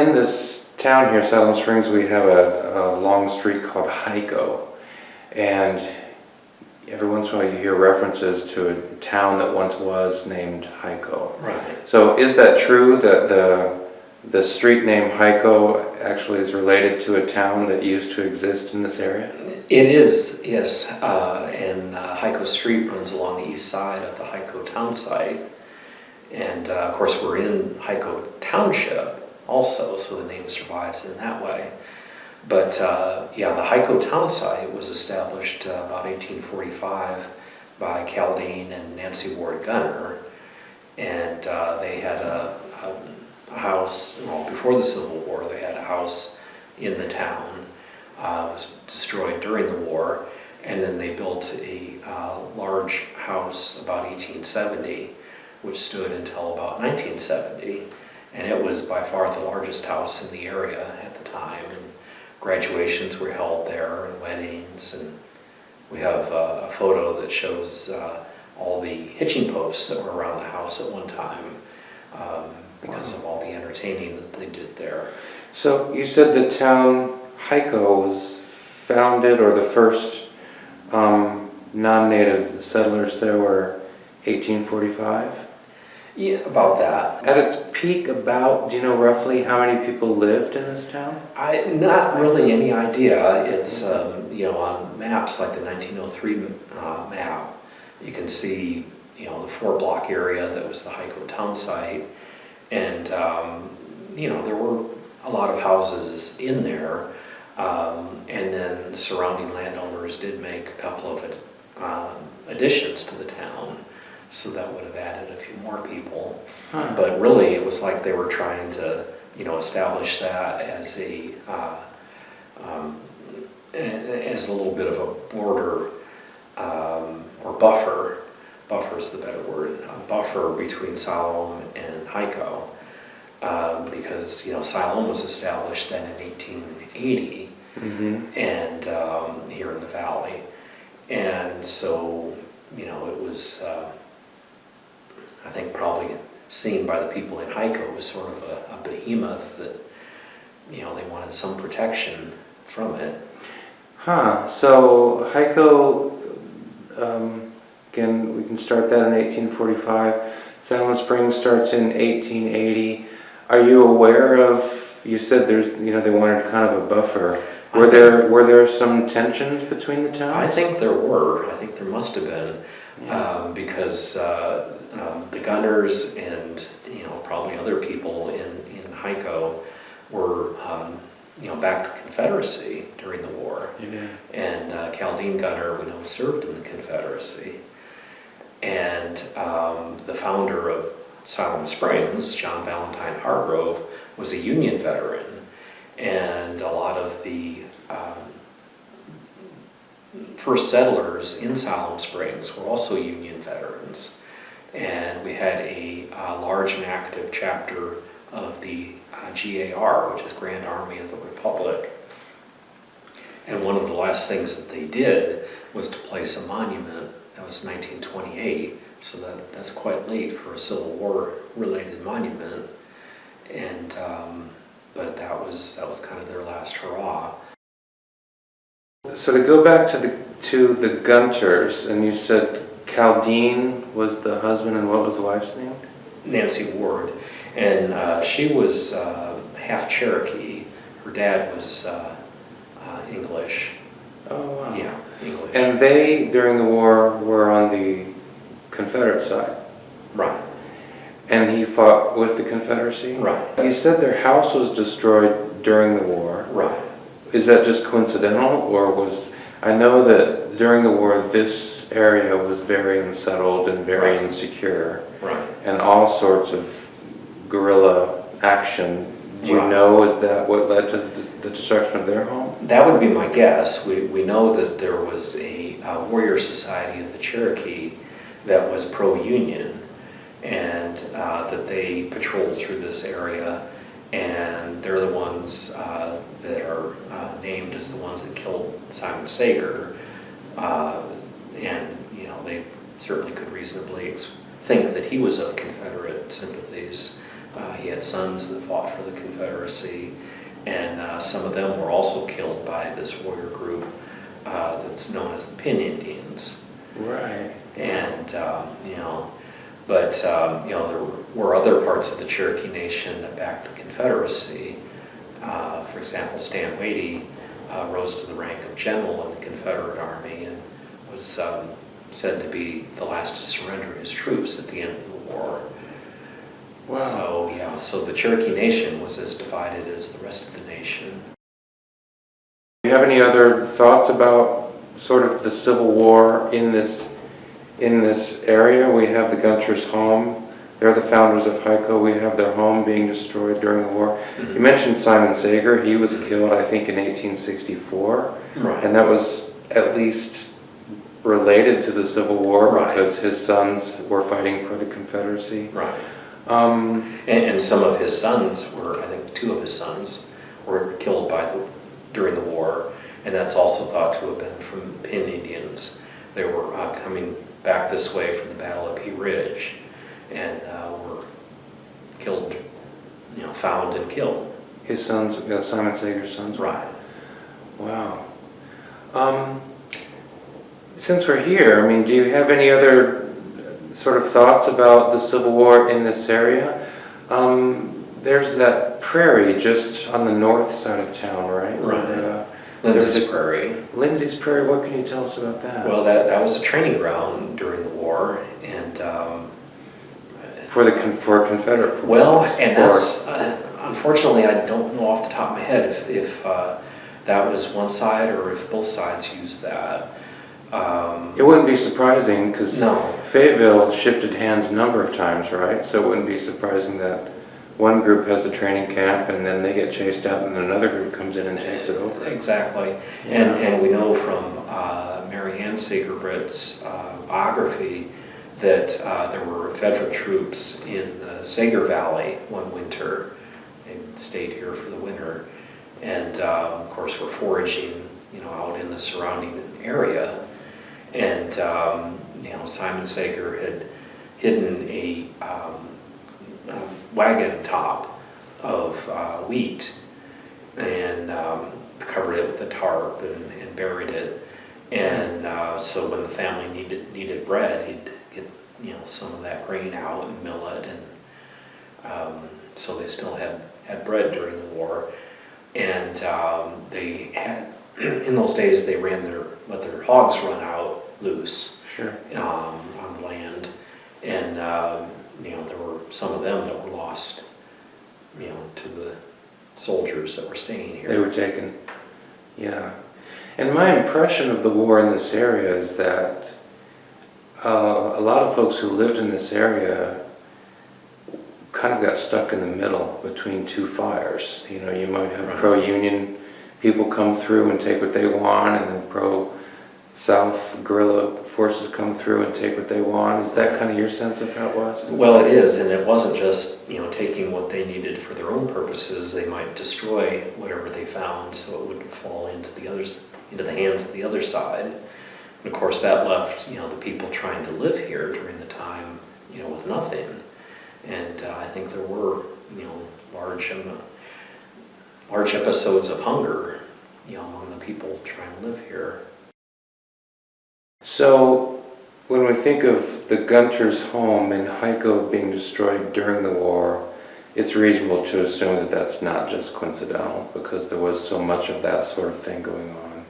in this town here, Siloam Springs, we have a long street called Hico, and every once in a while you hear references to a town that once was named Hico. Right. So is that true that the street name Hico actually is related to a town that used to exist in this area? It is, yes. And Hico Street runs along the east side of the Hico town site. And of course we're in Hico Township also, so the name survives in that way. But yeah, the Hico town site was established about 1845 by Caldine and Nancy Ward Gunner. And they had a house, well, before the Civil War, they had a house in the town. It was destroyed during the war. And then they built a large house about 1870, which stood until about 1970. And it was by far the largest house in the area at the time. And graduations were held there and weddings. And we have a photo that shows all the hitching posts that were around the house at one time because of all the entertaining that they did there. So you said the town Hico was founded, or the first non-native settlers there were 1845? Yeah, about that. At its peak, do you know roughly how many people lived in this town? Not really any idea. It's, you know, on maps like the 1903 map, you can see, you know, the 4-block area that was the Hico town site. And, you know, there were a lot of houses in there. And then surrounding landowners did make a couple of additions to the town. So that would have added a few more people. Huh. But really it was like they were trying to, you know, establish that as a little bit of a border or buffer. Buffer is the better word. A buffer between Siloam and Hico. Because, you know, Siloam was established then in 1880 and here in the valley. And so, you know, it was I think probably seen by the people in Hico as sort of a behemoth that, you know, they wanted some protection from it. Huh. So Hico, again, we can start that in 1845. Siloam Springs starts in 1880. Are you aware of, you said there's, you know, they wanted kind of a buffer. Were there some tensions between the towns? I think there were. I think there must have been. Yeah. Because the Gunners and, you know, probably other people in Hico were, you know, backed the Confederacy during the war. Yeah. And Caldine Gunner, we know, served in the Confederacy. And the founder of Siloam Springs, John Valentine Hargrove, was a Union veteran. And a lot of the first settlers in Siloam Springs were also Union veterans. And we had a large and active chapter of the GAR, which is Grand Army of the Republic. And one of the last things that they did was to place a monument. That was 1928, so that's quite late for a Civil War related monument. And but that was kind of their last hurrah. So to go back to the Gunters, and you said Caldine was the husband, and what was the wife's name? Nancy Ward, and she was half Cherokee. Her dad was English. Oh wow. Yeah, English. And they, during the war, were on the Confederate side. Right. And he fought with the Confederacy? Right. You said their house was destroyed during the war. Right. Is that just coincidental, or was... I know that during the war this area was very unsettled and very insecure. Right. And all sorts of guerrilla action. Do you know, is that what led to the destruction of their home? That would be my guess. We know that there was a warrior society of the Cherokee that was pro-Union, and that they patrolled through this area, and they're the ones that are named as the ones that killed Simon Sager. And, you know, they certainly could reasonably think that he was of Confederate sympathies. He had sons that fought for the Confederacy, and some of them were also killed by this warrior group that's known as the Pin Indians. Right. And, you know, but, you know, there were other parts of the Cherokee Nation that backed the Confederacy. For example, Stan Wadey rose to the rank of general in the Confederate Army and was said to be the last to surrender his troops at the end of the war. Wow. So, yeah, so the Cherokee Nation was as divided as the rest of the nation. Do you have any other thoughts about sort of the Civil War in this area? We have the Gunter's home. They're the founders of Hico. We have their home being destroyed during the war. Mm-hmm. You mentioned Simon Sager. He was killed, I think, in 1864. Right. And that was at least related to the Civil War, right, because his sons were fighting for the Confederacy. Right. And some of his sons were, I think 2 of his sons were killed during the war, and that's also thought to have been from Pin Indians. They were coming back this way from the Battle of Pea Ridge, and were killed, you know, found and killed. His sons, Simon Sager's sons? Right. Wow. Since we're here, I mean, do you have any other sort of thoughts about the Civil War in this area? There's that prairie just on the north side of town, right? Right. Lindsay's Prairie. Lindsay's Prairie, what can you tell us about that? Well, that was a training ground during the war, and for Confederate forces. Well, and that's unfortunately I don't know off the top of my head if that was one side or if both sides used that. It wouldn't be surprising because no. Fayetteville shifted hands a number of times, right? So it wouldn't be surprising that one group has a training camp and then they get chased out and another group comes in and takes it over. Exactly. Yeah. And we know from Mary Ann Sager-Britt's biography that there were Federal troops in the Sager Valley one winter. They stayed here for the winter, and of course were foraging, you know, out in the surrounding area. And you know, Simon Sager had hidden a wagon top of wheat and covered it with a tarp and buried it. And so when the family needed bread, he'd get, you know, some of that grain out and mill it, and so they still had bread during the war. And they had, in those days, they let their hogs run out loose. Sure. On the land, and you know, there were some of them that were lost, you know, to the soldiers that were staying here. They were taken. Yeah. And my impression of the war in this area is that a lot of folks who lived in this area kind of got stuck in the middle between 2 fires. You know, you might have right. pro-union people come through and take what they want, and then pro-South guerrilla forces come through and take what they want. Is that kind of your sense of how it was? Well, it is, and it wasn't just, you know, taking what they needed for their own purposes. They might destroy whatever they found so it wouldn't fall into the hands of the other side. And of course that left, you know, the people trying to live here during the time, you know, with nothing. And I think there were, you know, large episodes of hunger, you know, among the people trying to live here. So, when we think of the Gunter's home and Hico being destroyed during the war, it's reasonable to assume that that's not just coincidental, because there was so much of that sort of thing going on.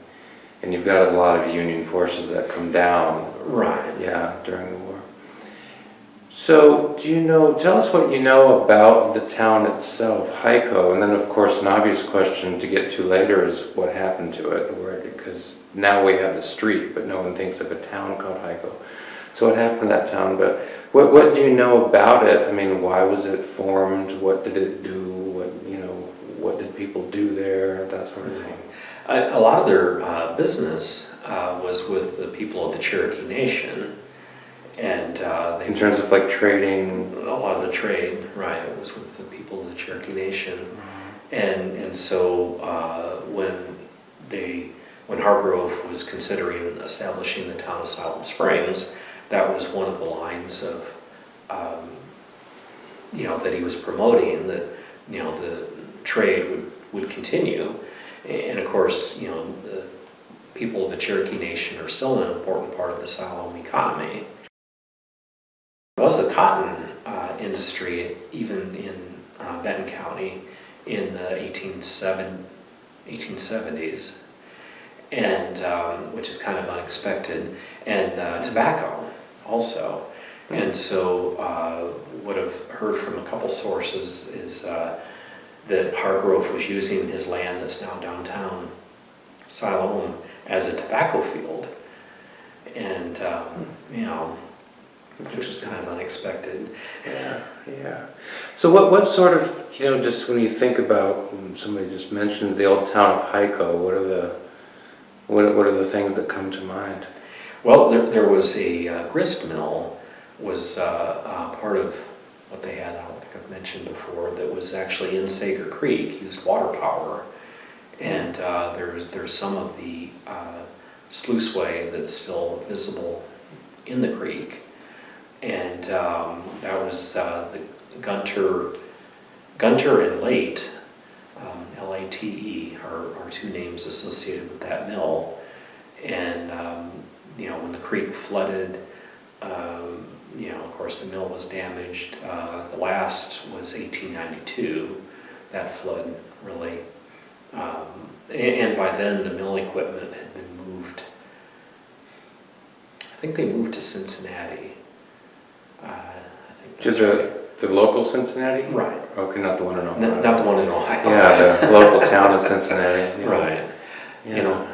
And you've got a lot of Union forces that come down. Right. Yeah, during the war. So, tell us what you know about the town itself, Hico, and then of course an obvious question to get to later is what happened to it, because now we have the street, but no one thinks of a town called Hico. So what happened to that town? But what do you know about it? I mean, why was it formed? What did it do? What did people do there? That sort of thing. A lot of their business was with the people of the Cherokee Nation, and they, in terms of like trading, a lot of the trade, right? It was with the people of the Cherokee Nation, and so when Hargrove was considering establishing the town of Siloam Springs, that was one of the lines of that he was promoting, that, the trade would continue. And of course, the people of the Cherokee Nation are still an important part of the Siloam economy. There was a cotton industry even in Benton County in the 1870s, and which is kind of unexpected, and tobacco also. And so what I've heard from a couple sources is that Hargrove was using his land that's now downtown Siloam as a tobacco field, and which was kind of unexpected. Yeah. So what sort of, just when you think about, when somebody just mentions the old town of Hico, what are the things that come to mind? Well, there was a grist mill, was part of what they had, I don't think I've mentioned before, that was actually in Sager Creek, used water power. And there's some of the sluiceway that's still visible in the creek. And that was the Gunter and Late, Late, are two names associated with that mill. And when the creek flooded, of course the mill was damaged. The last was 1892, that flood really. And by then the mill equipment had been moved. I think they moved to Cincinnati. I think Just the local Cincinnati? Right. Okay, not the one in Ohio. Not the one in Ohio. Yeah, the local town of Cincinnati. Yeah. Right. Yeah.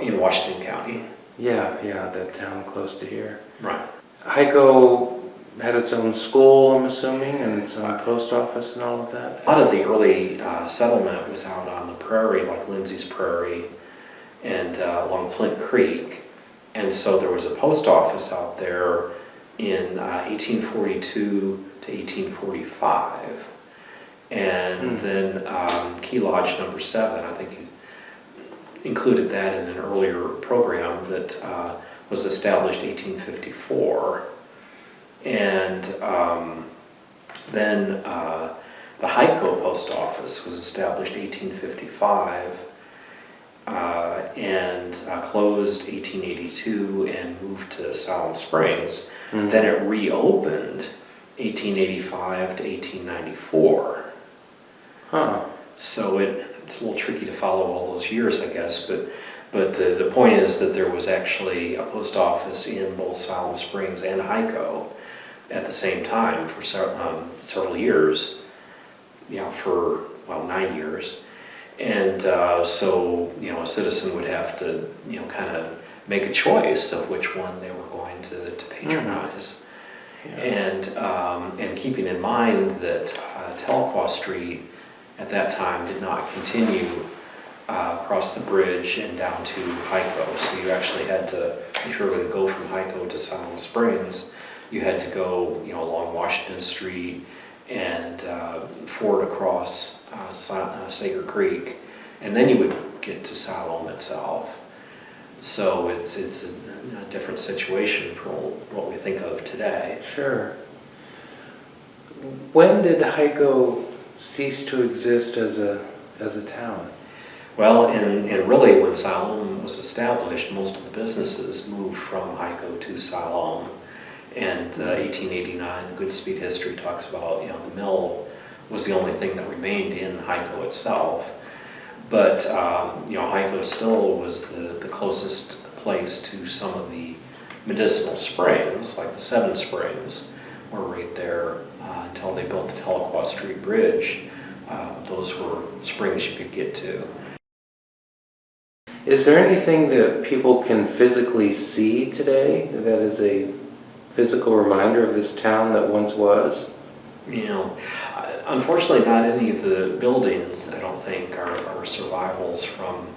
In Washington County. Yeah, that town close to here. Right. Hico had its own school, I'm assuming, and its own post office and all of that? A lot of the early settlement was out on the prairie, like Lindsay's Prairie, and along Flint Creek. And so there was a post office out there in 1842 to 1845. And then Key Lodge number 7, I think included that in an earlier program that was established 1854. And then the Hico post office was established 1855 and closed 1882 and moved to Siloam Springs. Then it reopened 1885 to 1894. Huh. So it's a little tricky to follow all those years, I guess, but the point is that there was actually a post office in both Siloam Springs and Hico at the same time for several years, for 9 years. And so a citizen would have to kind of make a choice of which one they were going to patronize. And keeping in mind that Tahlequah Street at that time did not continue across the bridge and down to Hico. So you actually had to, if you were going to go from Hico to Siloam Springs, you had to go along Washington Street and ford across Sager Creek, and then you would get to Siloam itself. So it's a different situation from what we think of today. Sure. When did Hico cease to exist as a town? Well, and really when Siloam was established, most of the businesses moved from Hico to Siloam. And 1889 Goodspeed history talks about, the mill was the only thing that remained in Hico itself. But, Hico still was the closest place to some of the medicinal springs, like the 7 Springs, were right there until they built the Tahlequah Street Bridge. Those were springs you could get to. Is there anything that people can physically see today that is a physical reminder of this town that once was? Unfortunately, not any of the buildings, I don't think, are survivals from,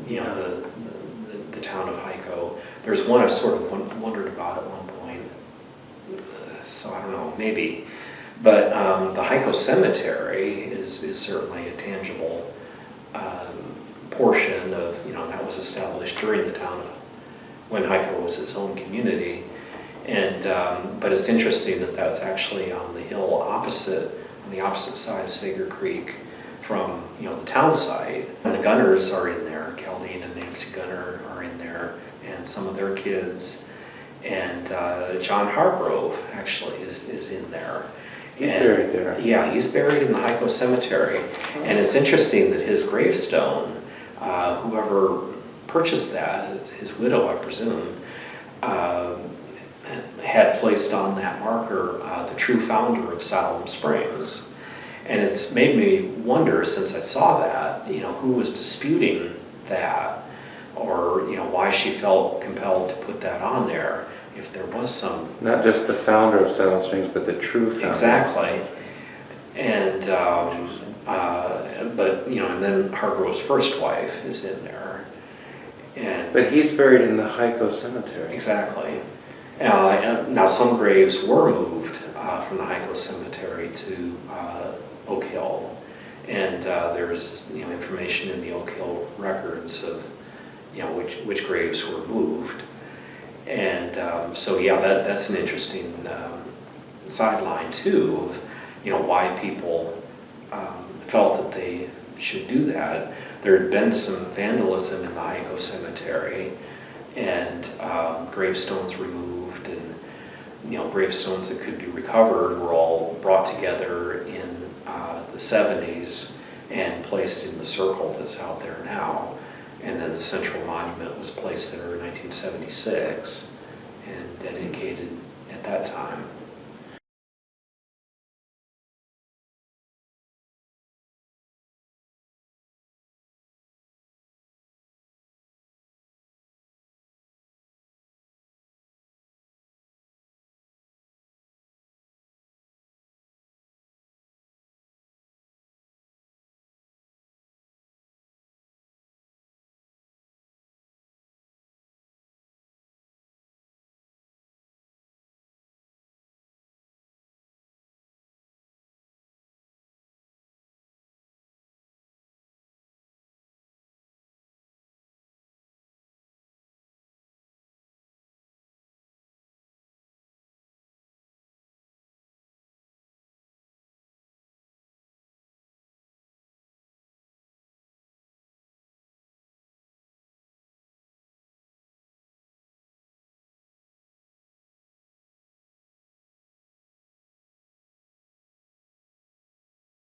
the town of Hico. There's one I sort of wondered about at one point, so I don't know, maybe. But the Hico Cemetery is certainly a tangible portion of, that was established during the town of, when Hico was its own community. And but it's interesting that that's actually on the hill opposite, on the opposite side of Sager Creek from, you know, the town site. And the Gunners are in there. Caldine and Nancy Gunner are in there, and some of their kids. And John Hargrove actually is in there. He's buried there. Yeah, he's buried in the Hico Cemetery. And it's interesting that his gravestone, whoever purchased that, his widow, I presume, had placed on that marker the true founder of Siloam Springs. And it's made me wonder, since I saw that, you know, who was disputing that, or, you know, why she felt compelled to put that on there, if there was some... Not just the founder of Siloam Springs, but the true founder. Exactly. And, but, you know, and then Hargrove's first wife is in there. And But he's buried in the Hico Cemetery. exactly. Now, some graves were moved from the Hico Cemetery to Oak Hill, and there's, you know, information in the Oak Hill records of, you know, which graves were moved. And so, yeah, that's an interesting sideline too, of, you know, why people felt that they should do that. There had been some vandalism in the Hico Cemetery, and gravestones removed, and, you know, gravestones that could be recovered were all brought together in the 70s and placed in the circle that's out there now. And then the central monument was placed there in 1976 and dedicated at that time.